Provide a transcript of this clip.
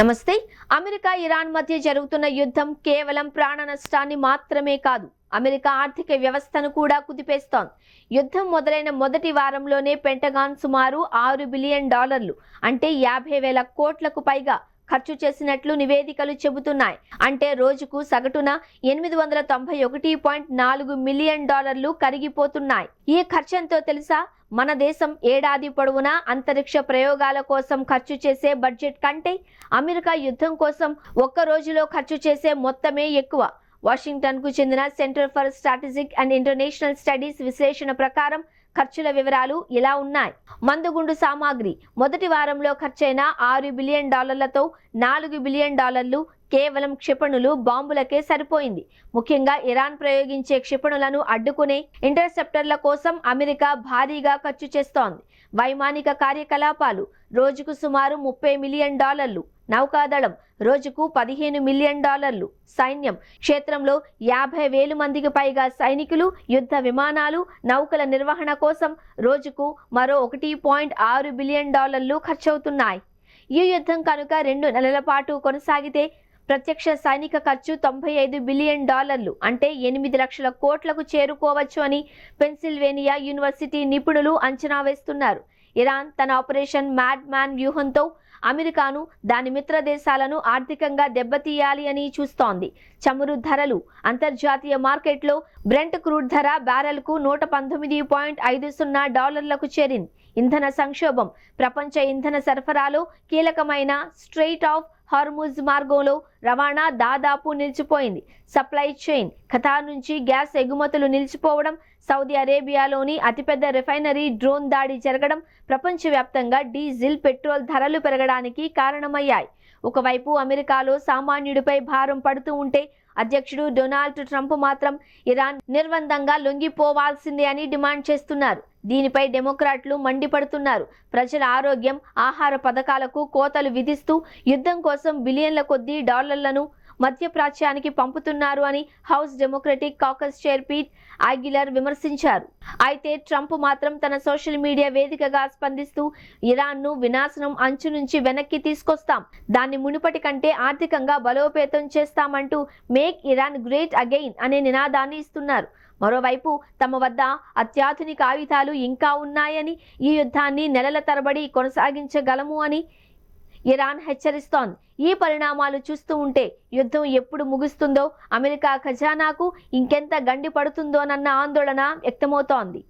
నమస్తే. America Iran మధ్య జరుగుతున్న యుద్ధం కేవలం ప్రాణ నష్టాన్ని మాత్రమే కాదు, అమెరికా ఆర్థిక వ్యవస్థను కూడా కుదిపేస్తోంది. యుద్ధం మొదలైన మొదటి వారంలోనే పెంటగాన్ సుమారు $6 బిలియన్ అంటే 50,000 కోట్లకు పైగా ఖర్చు చేసినట్లు నివేదికలు చెబుతున్నాయి. అంటే రోజుకు సగటున $891.4 మిలియన్ కరిగిపోతున్నాయి. ఈ ఖర్చంతో తెలుసా, మన దేశం ఏడాది పొడవునా అంతరిక్ష ప్రయోగాల కోసం ఖర్చు చేసే బడ్జెట్ కంటే అమెరికా యుద్ధం కోసం ఒక్క రోజులో ఖర్చు చేసే మొత్తమే ఎక్కువ. వాషింగ్టన్ కు చెందిన centre for strategic and international studies విశ్లేషణ ప్రకారం ఖర్చుల వివరాలు ఇలా ఉన్నాయి. మందుగుండు సామాగ్రి మొదటి వారంలో ఖర్చైన $6 బిలియన్ $4 బిలియన్ కేవలం క్షిపణులు, బాంబులకే సరిపోయింది. ముఖ్యంగా ఇరాన్ ప్రయోగించే క్షిపణులను అడ్డుకునే ఇంటర్సెప్టర్ల కోసం అమెరికా భారీగా ఖర్చు చేస్తోంది. వైమానిక కార్యకలాపాలు రోజుకు సుమారు $30 మిలియన్, నౌకాదళం రోజుకు $15 మిలియన్, సైన్యం క్షేత్రంలో 50,000 మందికి పైగా సైనికులు, యుద్ధ విమానాలు, నౌకల నిర్వహణ కోసం రోజుకు మరో $1.6 బిలియన్ ఖర్చవుతున్నాయి. ఈ యుద్ధం కనుక 2 నెలల పాటు కొనసాగితే ప్రత్యక్ష సైనిక ఖర్చు $95 బిలియన్ అంటే 8 లక్షల కోట్లకు చేరుకోవచ్చు అని పెన్సిల్వేనియా యూనివర్సిటీ నిపుణులు అంచనా వేస్తున్నారు. ఇరాన్ తన ఆపరేషన్ మ్యాడ్ మ్యాన్ వ్యూహంతో అమెరికాను, దాని మిత్ర దేశాలను ఆర్థికంగా దెబ్బతీయాలి అని చూస్తోంది. చమురు ధరలు అంతర్జాతీయ మార్కెట్లో బ్రెంట్ క్రూడ్ ధర బ్యారెల్కు $119.50 చేరింది. ఇంధన సంక్షోభం ప్రపంచ ఇంధన సరఫరాలో కీలకమైన స్ట్రెయిట్ ఆఫ్ హార్ముజ్ మార్గంలో రవాణా దాదాపు నిలిచిపోయింది. సప్లై చైన్ ఖతార్ నుంచి గ్యాస్ ఎగుమతులు నిలిచిపోవడం, సౌదీ అరేబియాలోని అతిపెద్ద రిఫైనరీ డ్రోన్ దాడి జరగడం ప్రపంచవ్యాప్తంగా డీజిల్, పెట్రోల్ ధరలు పెరగడానికి కారణమయ్యాయి. ఒకవైపు అమెరికాలో సామాన్యుడిపై భారం పడుతూ ఉంటే అధ్యక్షుడు డొనాల్డ్ ట్రంప్ మాత్రం ఇరాన్ నిర్బంధంగా లొంగిపోవాల్సిందే అని డిమాండ్ చేస్తున్నారు. దీనిపై డెమోక్రాట్లు మండిపడుతున్నారు. ప్రజల ఆరోగ్యం, ఆహార పథకాలకు కోతలు విధిస్తూ యుద్ధం కోసం బిలియన్ల కొద్దీ డాలర్లను మధ్యప్రాచ్యానికి పంపుతున్నారు అని House Democratic Caucus chair Pete Aguilar విమర్శించారు. అయితే ట్రంప్ మాత్రం తన సోషల్ మీడియా వేదికగా స్పందిస్తూ ఇరాన్ను వినాశనం అంచు నుంచి వెనక్కి తీసుకొస్తాం, దాన్ని మునుపటి కంటే ఆర్థికంగా బలోపేతం చేస్తామంటూ మేక్ ఇరాన్ గ్రేట్ అగైన్ అనే నినాదాన్ని ఇస్తున్నారు. మరోవైపు తమ వద్ద అత్యాధునిక ఆయుధాలు ఇంకా ఉన్నాయని, ఈ యుద్ధాన్ని నెలల తరబడి కొనసాగించగలము అని ఇరాన్ హెచ్చరిస్తోంది. ఈ పరిణామాలు చూస్తూ ఉంటే యుద్ధం ఎప్పుడు ముగుస్తుందో, అమెరికా ఖజానాకు ఇంకెంత గండి పడుతుందోనన్న ఆందోళన వ్యక్తమవుతోంది.